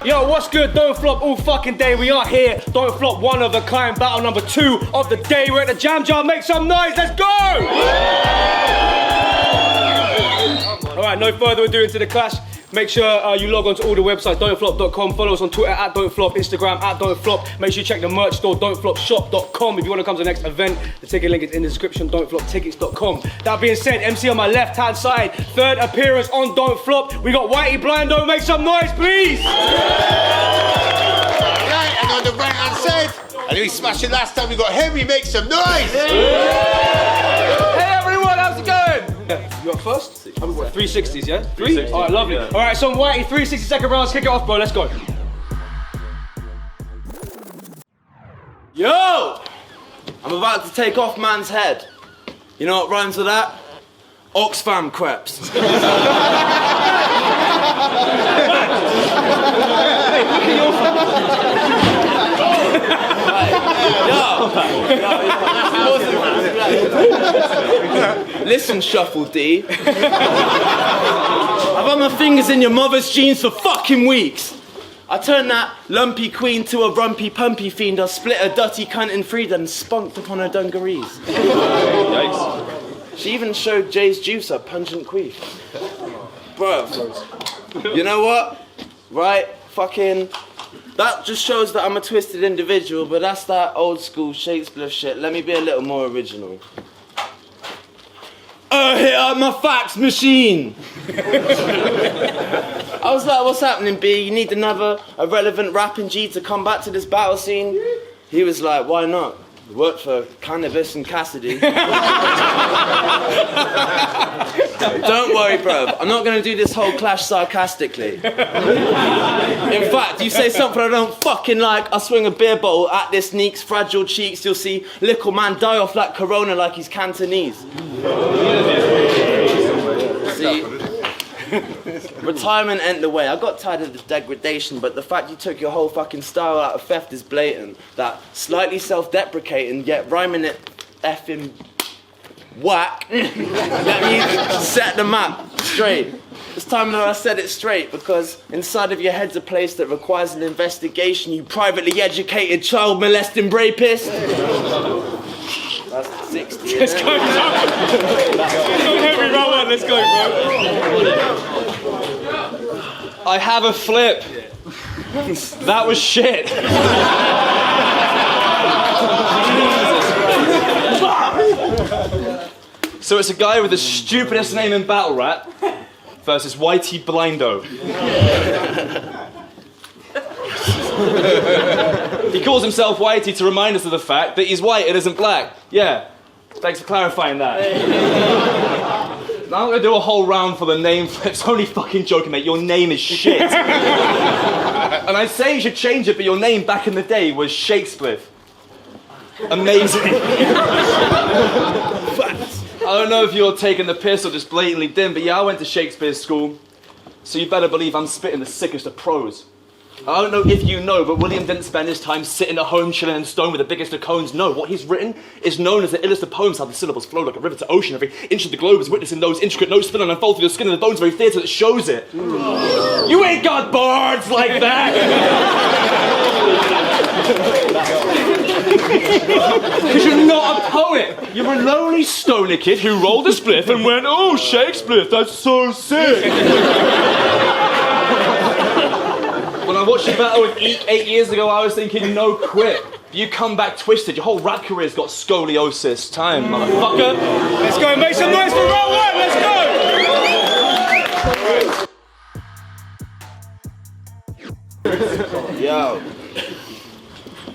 Yo, what's good? Don't flop all fucking day. We are here. Don't flop, one of a kind. Battle number 2 of the day. We're at the Jam Jar. Make some noise. Let's go! All right, no further ado into the clash. Make sure you log on to all the websites, don'tflop.com. Follow us on Twitter at don'tflop, Instagram at don'tflop. Make sure you check the merch store, don'tflopshop.com. If you want to come to the next event, the ticket link is in the description, don'tfloptickets.com. That being said, MC on my left-hand side, third appearance on Don't Flop. We got Whitey Blindo. Make some noise, please. Right, and on the right-hand side, and we smashed it last time. We got Henry. Make some noise. Hey everyone, how's it going? You up first? 360s, yeah? 3? Alright, lovely. Yeah. Alright, so Whitey, 360-second rounds. Kick it off, bro. Let's go. Yo! I'm about to take off man's head. You know what rhymes with that? Oxfam crepes. Listen, Shuffle D. I've had my fingers in your mother's jeans for fucking weeks. I turned that lumpy queen to a rumpy pumpy fiend. I split a dirty cunt in three, then spunked upon her dungarees. Yikes. She even showed Jay's juice a pungent queef. Bro, you know what? Right, fucking... That just shows that I'm a twisted individual, but that's that old school Shakespeare shit. Let me be a little more original. Hit up my fax machine! I was like, what's happening, B? You need another irrelevant rapping G to come back to this battle scene? He was like, why not? Worked for Cannabis and Cassidy. Don't worry, bruv. I'm not going to do this whole clash sarcastically. In fact, you say something I don't fucking like, I'll swing a beer bottle at this neek's fragile cheeks. You'll see little man die off like Corona like he's Cantonese. See? Retirement ain't the way. I got tired of the degradation, but the fact you took your whole fucking style out of theft is blatant. That slightly self-deprecating, yet rhyming it effing whack. Let me set the map straight. It's time that I set it straight, because inside of your head's a place that requires an investigation, you privately educated child molesting rapist. That's 60. Let's go, Henry, round one. Let's go, bro. I have a flip. That was shit. So it's a guy with the stupidest name in battle rap versus Whitey Blindo. He calls himself Whitey to remind us of the fact that he's white and isn't black. Yeah, thanks for clarifying that. Now I'm gonna do a whole round for the name flips. Only fucking joking, mate. Your name is shit. And I say you should change it, but your name back in the day was Shakespeare. Amazing. I don't know if you're taking the piss or just blatantly dim, but yeah, I went to Shakespeare school, so you better believe I'm spitting the sickest of prose. I don't know if you know, but William didn't spend his time sitting at home chilling in stone with the biggest of cones. No, what he's written is known as the illest of poems, how the syllables flow like a river to ocean. Every inch of the globe is witnessing those intricate notes spilling and unfold through the skin of the bones, very theatre that shows it. You ain't got bards like that! Because you're not a poet. You're a lonely stoner kid who rolled a spliff and went, oh, Shakespeare, that's so sick. When I watched your battle with Eek 8 years ago, I was thinking, no quit. You come back twisted, your whole rap career's got scoliosis. Time, motherfucker. Let's go and make some noise for round one, let's go! Yo,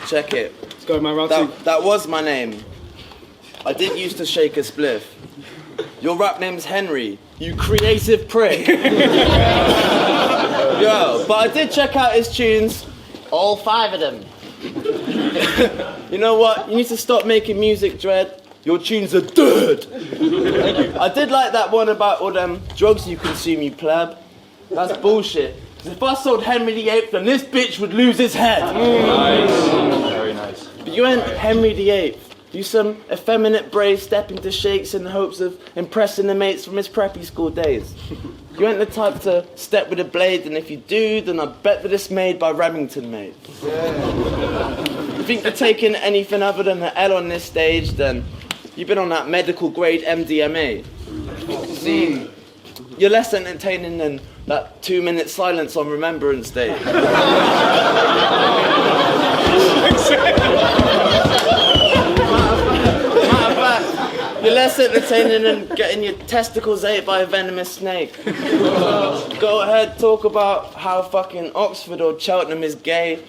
check it. Let's go, man, round two. That was my name. I did used to shake a spliff. Your rap name's Henry, you creative prick. Yo, but I did check out his tunes, all 5 of them. You know what? You need to stop making music, Dread. Your tunes are dirt. Thank you. I did like that one about all them drugs you consume, you pleb. That's bullshit. Because if I sold Henry VIII, then this bitch would lose his head. Nice. Very nice. But you ain't Henry VIII. Do some effeminate brave step into shakes in the hopes of impressing the mates from his preppy school days. You ain't the type to step with a blade, and if you do, then I bet that it's made by Remington, mate. You think you're taking anything other than the L on this stage, then you've been on that medical grade MDMA. See, you're less entertaining than that 2-minute silence on Remembrance Day. You're less entertaining than getting your testicles ate by a venomous snake. Go ahead, talk about how fucking Oxford or Cheltenham is gay.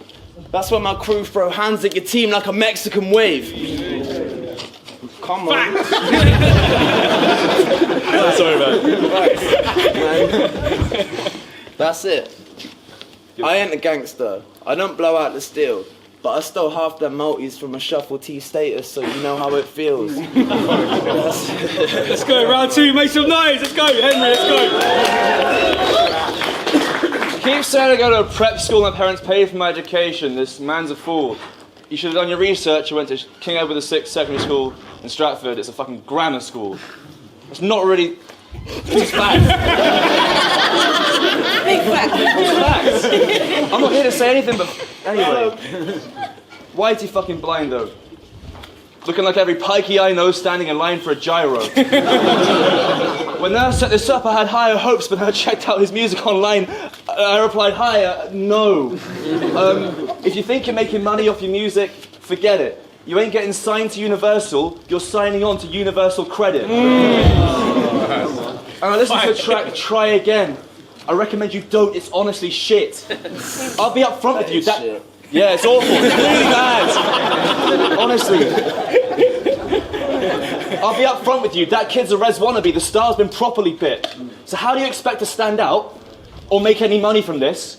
That's when my crew throw hands at your team like a Mexican wave. Come on. Sorry, man. That's it. I ain't a gangster. I don't blow out the steel. But I stole half them multis from a shuffle T status, so you know how it feels. Let's go, round 2, make some noise. Let's go, Henry, let's go. Keep saying I go to a prep school and my parents paid for my education. This man's a fool. You should have done your research. You went to King Edward VI Secondary School in Stratford. It's a fucking grammar school. It's not really... It's facts. Big fact. It's facts. I'm not here to say anything, but anyway. Whitey fucking Blindo. Looking like every pikey I know standing in line for a gyro. When I set this up, I had higher hopes, but when I checked out his music online, I replied, hi, no. If you think you're making money off your music, forget it. You ain't getting signed to Universal, you're signing on to Universal Credit. And I listened to the track Try Again. I recommend you don't, it's honestly shit. I'll be up front with you. Yeah, it's awful. It's really bad. Honestly. I'll be up front with you. That kid's a res wannabe. The star's been properly bit. So how do you expect to stand out or make any money from this?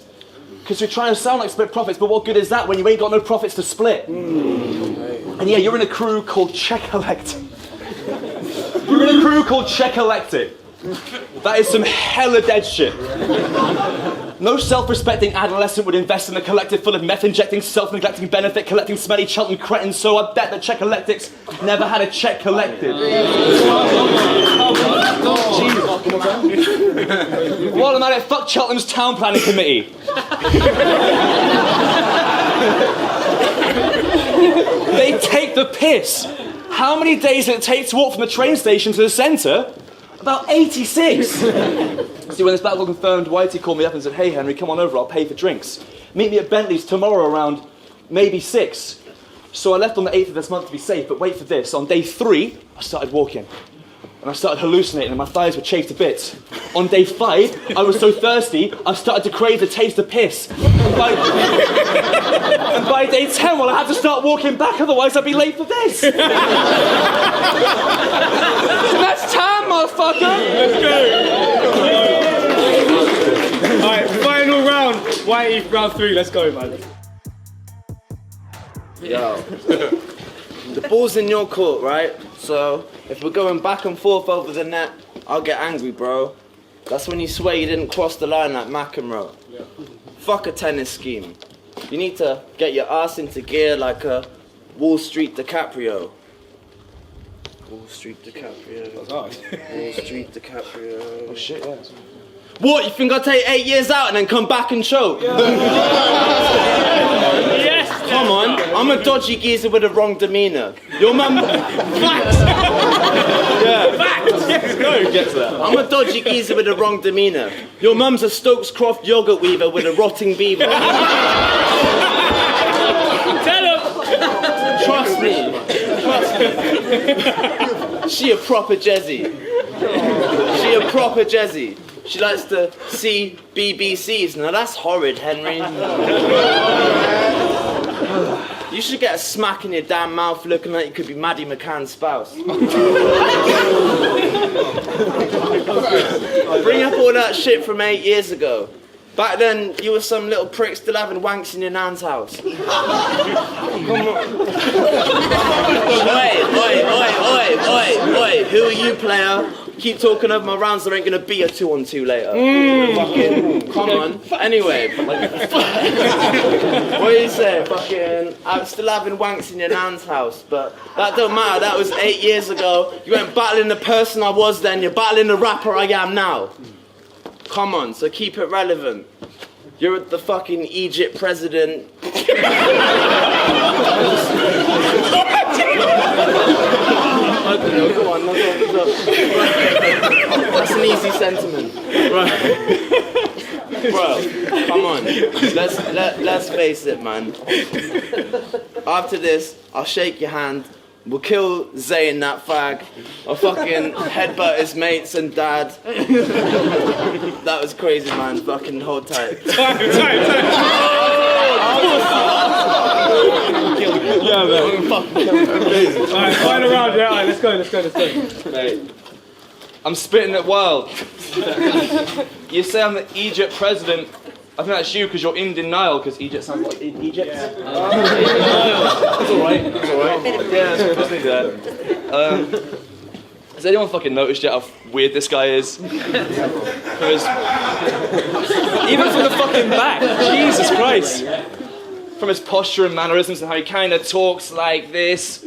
Because you're trying to sound like split profits, but what good is that when you ain't got no profits to split? And yeah, you're in a crew called Check Elect. You're in a crew called Check Elected. That is some hella dead shit. No self-respecting adolescent would invest in a collective full of meth-injecting, self-neglecting, benefit-collecting, smelly Cheltenham cretins, so I bet that Check Electics never had a check collected. While I'm at it, fuck Cheltenham's town planning committee. They take the piss. How many days did it take to walk from the train station to the centre? About 86. See, when this battle got confirmed, Whitey called me up and said, hey Henry, come on over, I'll pay for drinks. Meet me at Bentley's tomorrow around maybe 6. So I left on the 8th of this month to be safe, but wait for this. On day 3, I started walking. And I started hallucinating and my thighs were chafed to bits. On day 5, I was so thirsty, I started to crave the taste of piss. And by day 10, well, I had to start walking back, otherwise I'd be late for this. And that's time, motherfucker! Let's go. Alright, final round. Whitey, round 3, let's go, man. Yo. The ball's in your court, right? So, if we're going back and forth over the net, I'll get angry, bro. That's when you swear you didn't cross the line like McEnroe. Yeah. Fuck a tennis scheme. You need to get your ass into gear like a Wall Street DiCaprio. Wall Street DiCaprio. Wall Street DiCaprio. Oh shit, yeah. What, you think I'll take 8 years out and then come back and choke? Yes! Come on, I'm a dodgy geezer with the wrong demeanour. Your mum... Facts! Yeah. Facts! Yes, go! Get to that. I'm a dodgy geezer with the wrong demeanour. Your mum's a Stokes Croft yogurt weaver with a rotting beaver. Tell him! Trust me. Trust me. She a proper Jezzy. She a proper Jezzy. She likes to see BBCs. Now that's horrid, Henry. You should get a smack in your damn mouth looking like you could be Maddie McCann's spouse. Bring up all that shit from 8 years ago. Back then, you were some little prick still having wanks in your nan's house. Come on. Oi. Who are you, player? Keep talking over my rounds, there ain't gonna be a 2-on-2 later. Fucking, come on. Anyway. What do you say? Fucking, I'm still having wanks in your nan's house, but that don't matter, that was 8 years ago. You ain't battling the person I was then, you're battling the rapper I am now. Come on, so keep it relevant. You're the fucking Egypt president. I don't know, go on. That's an easy sentiment. Right. Bro, come on. Let's face it, man. After this, I'll shake your hand. We'll kill Zayn, that fag. I'll fucking headbutt his mates and dad. That was crazy, man. Fucking hold tight. Time. Yeah, man. Alright, final round, yeah, alright, let's go. Mate, I'm spitting it wild. You say I'm the Egypt president. I think that's you because you're in denial because Egypt sounds like Egypt. Yeah. It's alright. Yeah, it's pretty good. Has anyone fucking noticed yet how weird this guy is? Even from the fucking back. Jesus Christ. From his posture and mannerisms and how he kind of talks like this.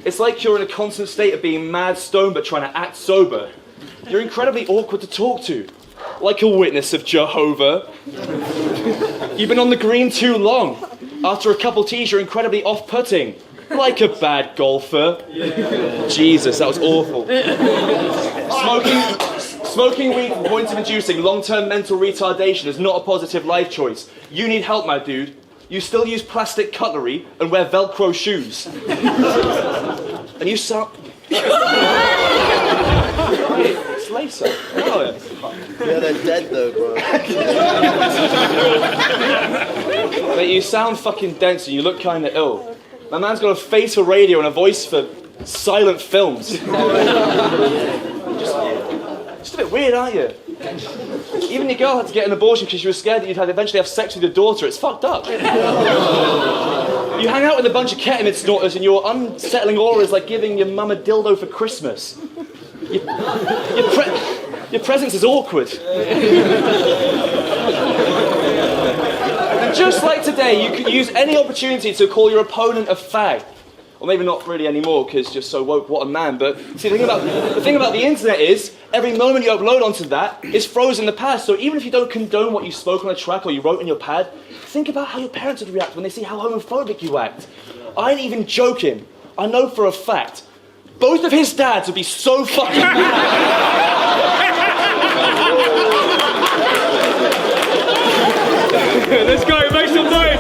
It's like you're in a constant state of being mad stoned but trying to act sober. You're incredibly awkward to talk to. Like a witness of Jehovah. You've been on the green too long. After a couple tees, you're incredibly off-putting. Like a bad golfer. Yeah. Jesus, that was awful. Smoking weed from point of inducing long-term mental retardation is not a positive life choice. You need help, my dude. You still use plastic cutlery and wear Velcro shoes. And you sound... It's laser. Oh, yeah. Yeah, they're dead though, bro. But you sound fucking dense and you look kind of ill. My man's got a face for radio and a voice for silent films. Just a bit weird, aren't you? Even your girl had to get an abortion because she was scared that you'd eventually have sex with your daughter. It's fucked up. You hang out with a bunch of ketamine snorters and your unsettling aura is like giving your mum a dildo for Christmas. Your presence is awkward. And just like today, you could use any opportunity to call your opponent a fag. Or maybe not really anymore, because you're so woke, what a man. But see, the thing about the internet is, every moment you upload onto that is frozen in the past. So even if you don't condone what you spoke on a track or you wrote in your pad, think about how your parents would react when they see how homophobic you act. I ain't even joking. I know for a fact. Both of his dads would be so fucking mad. Let's go, make some noise.